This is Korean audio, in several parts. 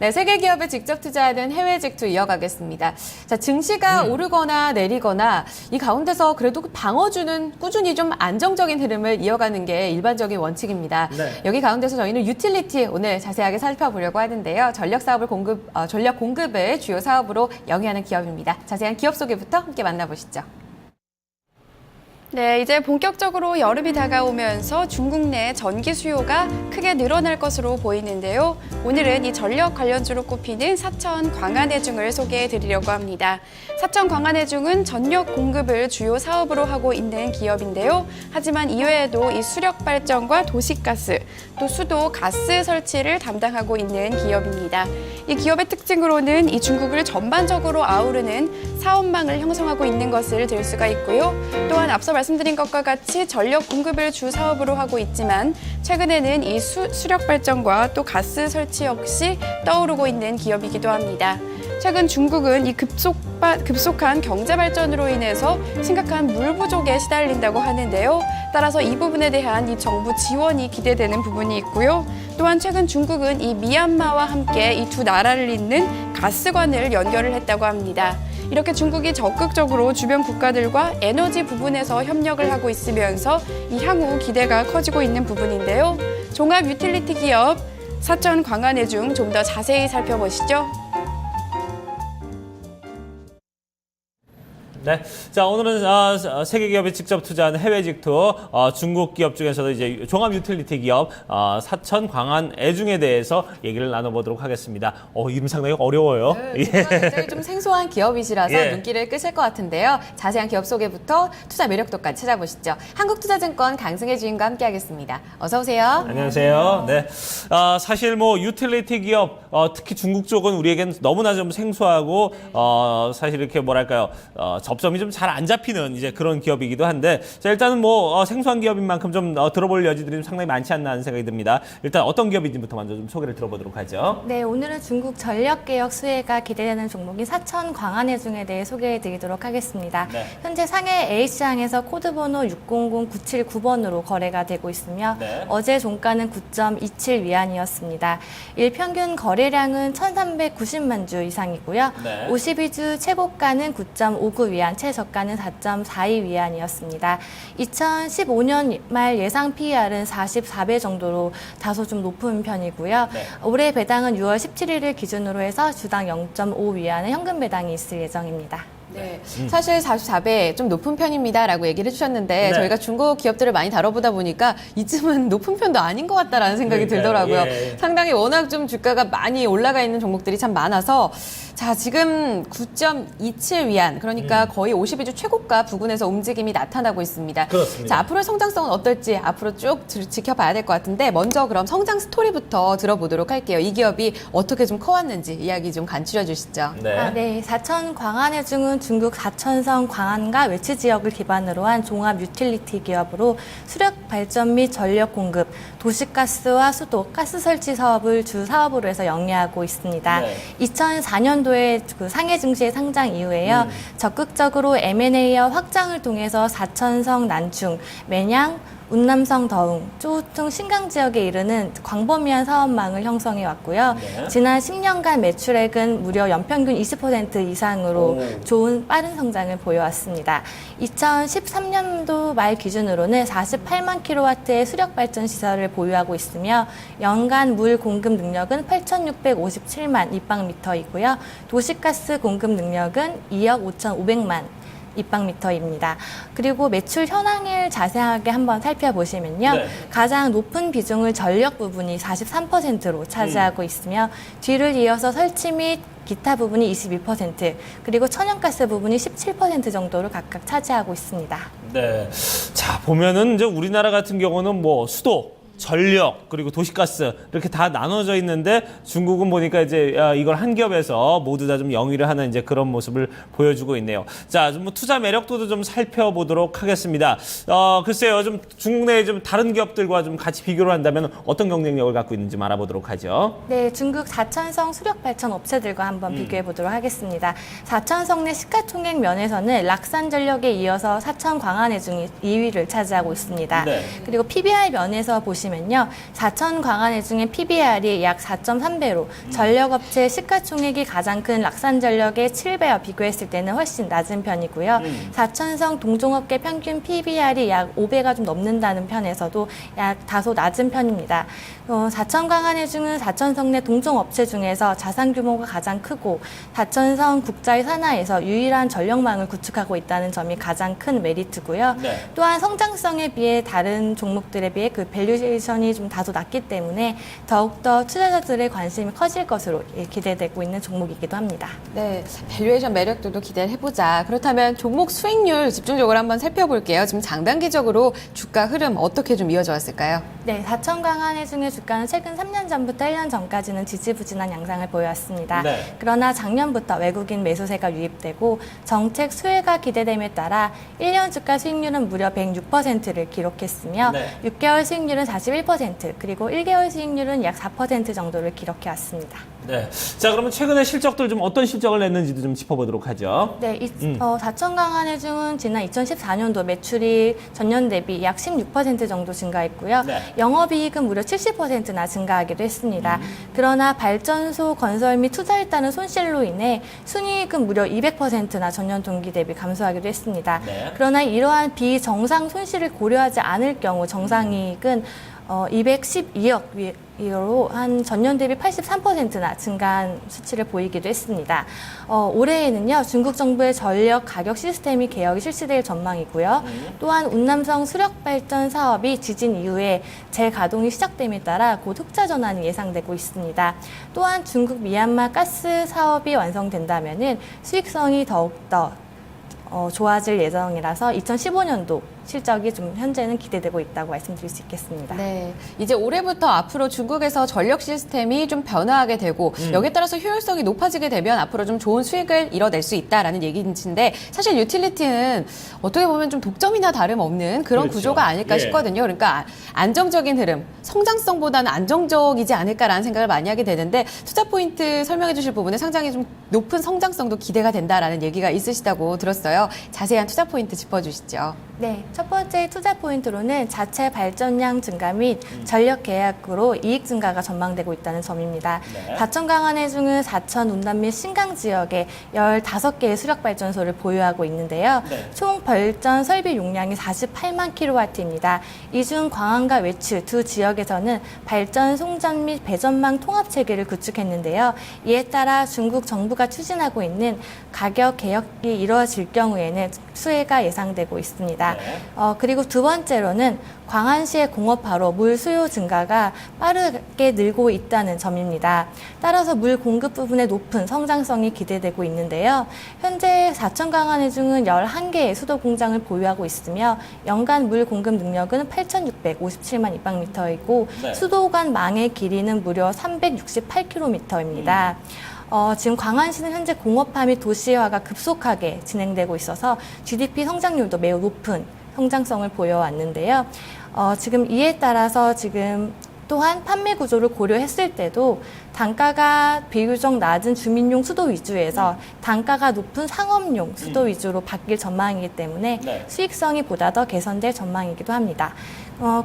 네, 세계 기업에 직접 투자하는 해외 직투 이어가겠습니다. 자, 증시가 오르거나 내리거나 이 가운데서 그래도 방어주는 꾸준히 좀 안정적인 흐름을 이어가는 게 일반적인 원칙입니다. 네. 여기 가운데서 저희는 유틸리티 오늘 자세하게 살펴보려고 하는데요. 전력 공급을 주요 사업으로 영위하는 기업입니다. 자세한 기업 소개부터 함께 만나보시죠. 네, 이제 본격적으로 여름이 다가오면서 중국 내 전기 수요가 크게 늘어날 것으로 보이는데요. 오늘은 이 전력 관련주로 꼽히는 사천 광안해중을 소개해 드리려고 합니다. 사천 광안해중은 전력 공급을 주요 사업으로 하고 있는 기업인데요. 하지만 이외에도 이 수력 발전과 도시가스, 또 수도 가스 설치를 담당하고 있는 기업입니다. 이 기업의 특징으로는 이 중국을 전반적으로 아우르는 사업망을 형성하고 있는 것을 들 수가 있고요. 또한 앞서 말씀드린 것과 같이 전력 공급을 주 사업으로 하고 있지만 최근에는 이 수력 발전과 또 가스 설치 역시 떠오르고 있는 기업이기도 합니다. 최근 중국은 이 급속한 경제 발전으로 인해서 심각한 물 부족에 시달린다고 하는데요. 따라서 이 부분에 대한 이 정부 지원이 기대되는 부분이 있고요. 또한 최근 중국은 이 미얀마와 함께 이 두 나라를 잇는 가스관을 연결을 했다고 합니다. 이렇게 중국이 적극적으로 주변 국가들과 에너지 부분에서 협력을 하고 있으면서 이 향후 기대가 커지고 있는 부분인데요. 종합 유틸리티 기업 사천 광안해중 좀 더 자세히 살펴보시죠. 네, 자 오늘은 세계 기업에 직접 투자하는 해외 직투 중국 기업 중에서도 이제 종합 유틸리티 기업 사천 광안해중에 대해서 얘기를 나눠보도록 하겠습니다. 이름 상당히 어려워요. 네, 굉장히 좀 생소한 기업이시라서 예. 눈길을 끄실 것 같은데요. 자세한 기업 소개부터 투자 매력도까지 찾아보시죠. 한국투자증권 강승혜 주임과 함께하겠습니다. 어서 오세요. 안녕하세요. 네, 사실 뭐 유틸리티 기업 특히 중국 쪽은 우리에겐 너무나 좀 생소하고 사실 이렇게 뭐랄까요 접점이 좀 잘 안 잡히는 이제 그런 기업이기도 한데 자, 일단은 뭐 생소한 기업인 만큼 좀 들어볼 여지들이 좀 상당히 많지 않나 하는 생각이 듭니다. 일단 어떤 기업인지부터 먼저 좀 소개를 들어보도록 하죠. 네, 오늘은 중국 전력개혁 수혜가 기대되는 종목인 사천 광안해중에 대해 소개해드리도록 하겠습니다. 네. 현재 상해 A시장에서 코드번호 600979번으로 거래가 되고 있으며 네. 어제 종가는 9.27위안이었습니다. 일평균 거래량은 1,390만 주 이상이고요. 네. 52주 최고가는 9.59위안, 최저가는 4.42위안이었습니다. 2015년 말 예상 PER은 44배 정도로 다소 좀 높은 편이고요. 네. 올해 배당은 6월 17일을 기준으로 해서 주당 0.5위안의 현금 배당이 있을 예정입니다. 네, 사실 44배 좀 높은 편입니다라고 얘기를 해주셨는데 네. 저희가 중국 기업들을 많이 다뤄보다 보니까 이쯤은 높은 편도 아닌 것 같다라는 생각이 그러니까요. 들더라고요. 예. 상당히 워낙 좀 주가가 많이 올라가 있는 종목들이 참 많아서 자, 지금 9.27위안 그러니까 거의 52주 최고가 부근에서 움직임이 나타나고 있습니다. 그렇습니다. 자, 앞으로의 성장성은 어떨지 앞으로 쭉 지켜봐야 될 것 같은데 먼저 그럼 성장 스토리부터 들어보도록 할게요. 이 기업이 어떻게 좀 커왔는지 이야기 좀 간추려 주시죠. 네. 네, 사천 광안해중은 중국 사천성 광안과 외치 지역을 기반으로 한 종합 유틸리티 기업으로 수력 발전 및 전력 공급, 도시가스와 수도, 가스 설치 사업을 주 사업으로 해서 영위하고 있습니다. 네. 2004년도에 그 상해 증시의 상장 이후에요. 적극적으로 M&A와 확장을 통해서 사천성 난충, 매냥, 운남성 더웅, 쪼우퉁 신강 지역에 이르는 광범위한 사업망을 형성해 왔고요. 네. 지난 10년간 매출액은 무려 연평균 20% 이상으로 좋은 빠른 성장을 보여왔습니다. 2013년도 말 기준으로는 48만 킬로와트의 수력 발전 시설을 보유하고 있으며 연간 물 공급 능력은 8,657만 입방미터이고요. 도시가스 공급 능력은 2억 5,500만 입방미터입니다. 그리고 매출 현황을 자세하게 한번 살펴보시면요. 네. 가장 높은 비중을 전력 부분이 43%로 차지하고 있으며 뒤를 이어서 설치 및 기타 부분이 22%, 그리고 천연가스 부분이 17% 정도를 각각 차지하고 있습니다. 네. 자, 보면은 이제 우리나라 같은 경우는 뭐 수도, 전력, 그리고 도시가스 이렇게 다 나눠져 있는데 중국은 보니까 이제 이걸 한 겹에서 모두 다 좀 영위를 하는 이제 그런 모습을 보여주고 있네요. 자, 좀 뭐 투자 매력도도 좀 살펴보도록 하겠습니다. 글쎄요, 좀 중국 내 좀 다른 기업들과 좀 같이 비교를 한다면 어떤 경쟁력을 갖고 있는지 알아보도록 하죠. 네, 중국 사천성 수력발전 업체들과 한번 비교해 보도록 하겠습니다. 사천성 내 시가총액 면에서는 락산전력에 이어서 사천 광안해중이 2위를 차지하고 있습니다. 네. 그리고 PBR 면에서 보시면 보시면요. 4천 광안회 중에 PBR이 약 4.3배로 전력업체 시가총액이 가장 큰 락산전력의 7배와 비교했을 때는 훨씬 낮은 편이고요. 4천성 동종업계 평균 PBR이 약 5배가 좀 넘는다는 편에서도 약 다소 낮은 편입니다. 4천 광안회 중은 4천성 내 동종업체 중에서 자산 규모가 가장 크고 4천성 국자의 산하에서 유일한 전력망을 구축하고 있다는 점이 가장 큰 메리트고요. 네. 또한 성장성에 비해 다른 종목들에 비해 그 밸류에이션이 좀 다소 낮기 때문에 더욱더 투자자들의 관심이 커질 것으로 기대되고 있는 종목이기도 합니다. 네, 밸류에이션 매력도도 기대를 해보자. 그렇다면 종목 수익률 집중적으로 한번 살펴볼게요. 지금 장단기적으로 주가 흐름 어떻게 좀 이어져 왔을까요? 네, 4천 광안회 중에 주가는 최근 3년 전부터 1년 전까지는 지지부진한 양상을 보여왔습니다. 네. 그러나 작년부터 외국인 매수세가 유입되고 정책 수혜가 기대됨에 따라 1년 주가 수익률은 무려 106%를 기록했으며 네. 6개월 수익률은 41%, 그리고 1개월 수익률은 약 4% 정도를 기록해왔습니다. 네. 자, 그러면 최근에 실적들 좀 어떤 실적을 냈는지도 좀 짚어보도록 하죠. 네, 4천 광안회 중은 지난 2014년도 매출이 전년 대비 약 16% 정도 증가했고요. 네. 영업이익은 무려 70%나 증가하기도 했습니다. 그러나 발전소 건설 및 투자에 따른 손실로 인해 순이익은 무려 200%나 전년 동기 대비 감소하기도 했습니다. 네. 그러나 이러한 비정상 손실을 고려하지 않을 경우 정상이익은 212억 이로 한 전년 대비 83%나 증가한 수치를 보이기도 했습니다. 올해에는요, 중국 정부의 전력 가격 시스템이 개혁이 실시될 전망이고요. 또한 운남성 수력 발전 사업이 지진 이후에 재가동이 시작됨에 따라 곧 흑자 전환이 예상되고 있습니다. 또한 중국 미얀마 가스 사업이 완성된다면은 수익성이 더욱더 좋아질 예정이라서 2015년도 실적이 좀 현재는 기대되고 있다고 말씀드릴 수 있겠습니다. 네, 이제 올해부터 앞으로 중국에서 전력 시스템이 좀 변화하게 되고 여기에 따라서 효율성이 높아지게 되면 앞으로 좀 좋은 수익을 이뤄낼 수 있다라는 얘기인데 사실 유틸리티는 어떻게 보면 좀 독점이나 다름없는 그런 그렇죠. 구조가 아닐까 예. 싶거든요. 그러니까 안정적인 흐름, 성장성보다는 안정적이지 않을까라는 생각을 많이 하게 되는데 투자 포인트 설명해 주실 부분에 상당히 좀 높은 성장성도 기대가 된다라는 얘기가 있으시다고 들었어요. 자세한 투자 포인트 짚어주시죠. 네, 첫 번째 투자 포인트로는 자체 발전량 증가 및 전력 계약으로 이익 증가가 전망되고 있다는 점입니다. 네. 4천 광안회 중은 4천 운남 및 신강 지역에 15개의 수력 발전소를 보유하고 있는데요. 네. 총 발전 설비 용량이 48만 킬로와트입니다. 이 중 광안과 외추 두 지역에서는 발전 송전 및 배전망 통합 체계를 구축했는데요. 이에 따라 중국 정부가 추진하고 있는 가격 개혁이 이루어질 경우에는 수혜가 예상되고 있습니다. 네. 그리고 두 번째로는 광안시의 공업화로 물 수요 증가가 빠르게 늘고 있다는 점입니다. 따라서 물 공급 부분의 높은 성장성이 기대되고 있는데요. 현재 4천 광안회 중은 11개의 수도 공장을 보유하고 있으며 연간 물 공급 능력은 8,657만 입방미터이고 네. 수도관 망의 길이는 무려 368km입니다. 지금 광안시는 현재 공업화 및 도시화가 급속하게 진행되고 있어서 GDP 성장률도 매우 높은 성장성을 보여왔는데요. 지금 이에 따라서 지금 또한 판매 구조를 고려했을 때도 단가가 비교적 낮은 주민용 수도 위주에서 단가가 높은 상업용 수도 위주로 바뀔 전망이기 때문에 네. 수익성이 보다 더 개선될 전망이기도 합니다.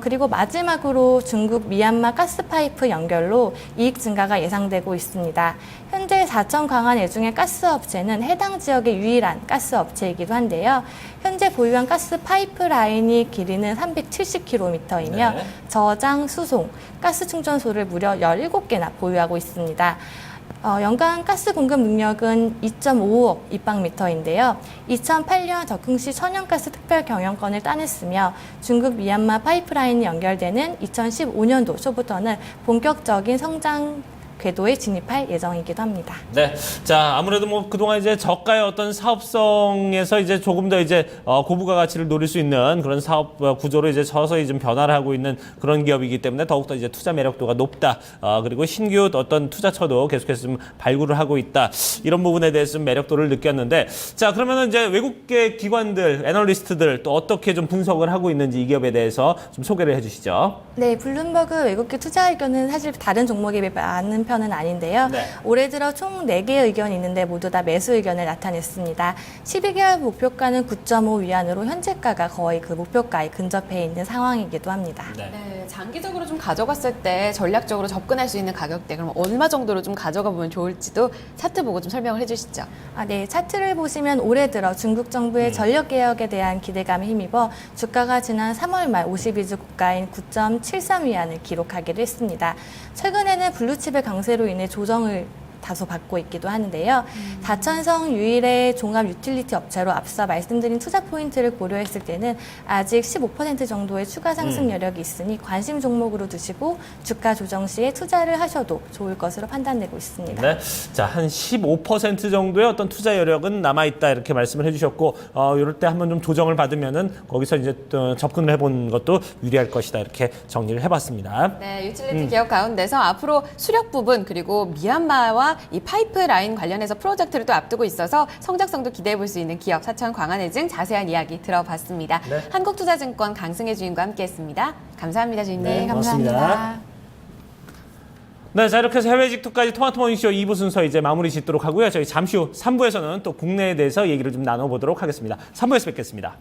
그리고 마지막으로 중국 미얀마 가스파이프 연결로 이익 증가가 예상되고 있습니다. 현재 4천 광안회 중에 가스업체는 해당 지역의 유일한 가스업체이기도 한데요. 현재 보유한 가스 파이프라인이 길이는 370km이며 네. 저장, 수송, 가스 충전소를 무려 17개나 보유하고 있습니다. 연간 가스 공급 능력은 2.55억 입방미터인데요. 2008년 적흥시 천연가스 특별 경영권을 따냈으며 중국 미얀마 파이프라인이 연결되는 2015년도 초부터는 본격적인 성장 궤도에 진입할 예정이기도 합니다. 네. 자, 아무래도 뭐 그동안 이제 저가의 어떤 사업성에서 이제 조금 더 이제 고부가 가치를 노릴 수 있는 그런 사업 구조로 이제 서서히 좀 변화를 하고 있는 그런 기업이기 때문에 더욱더 이제 투자 매력도가 높다. 그리고 신규 어떤 투자처도 계속해서 좀 발굴을 하고 있다. 이런 부분에 대해서 좀 매력도를 느꼈는데 자, 그러면은 이제 외국계 기관들, 애널리스트들 또 어떻게 좀 분석을 하고 있는지 이 기업에 대해서 좀 소개를 해 주시죠. 네, 블룸버그 외국계 투자 의견은 사실 다른 종목에 비해 많은 편은 아닌데요. 네. 올해 들어 총 4개의 의견이 있는데 모두 다 매수 의견을 나타냈습니다. 12개월 목표가는 9.5 위안으로 현재가가 거의 그 목표가에 근접해 있는 상황이기도 합니다. 네, 장기적으로 좀 가져갔을 때 전략적으로 접근할 수 있는 가격대 그럼 얼마 정도로 좀 가져가 보면 좋을지도 차트 보고 좀 설명을 해주시죠. 네, 차트를 보시면 올해 들어 중국 정부의 전력 개혁에 대한 기대감에 힘입어 주가가 지난 3월 말 52주 고가인 9.73 위안을 기록하기도 했습니다. 최근에는 블루칩의 강세로 인해 조정을 다소 받고 있기도 하는데요. 다천성 유일의 종합 유틸리티 업체로 앞서 말씀드린 투자 포인트를 고려했을 때는 아직 15% 정도의 추가 상승 여력이 있으니 관심 종목으로 두시고 주가 조정 시에 투자를 하셔도 좋을 것으로 판단되고 있습니다. 네. 자, 한 15% 정도의 어떤 투자 여력은 남아있다 이렇게 말씀을 해주셨고, 이럴 때 한번 좀 조정을 받으면은 거기서 이제 또 접근을 해본 것도 유리할 것이다 이렇게 정리를 해봤습니다. 네, 유틸리티 기업 가운데서 앞으로 수력 부분 그리고 미얀마와 이 파이프라인 관련해서 프로젝트를 또 앞두고 있어서 성장성도 기대해 볼 수 있는 기업 사천 광안해증 자세한 이야기 들어봤습니다. 네. 한국투자증권 강승혜 주임과 함께했습니다. 감사합니다, 주임님. 네, 감사합니다. 고맙습니다. 네, 자 이렇게 해서 해외 직투까지 토마토 모닝쇼 2부 순서 이제 마무리 짓도록 하고요. 저희 잠시 후 3부에서는 또 국내에 대해서 얘기를 좀 나눠보도록 하겠습니다. 3부에서 뵙겠습니다.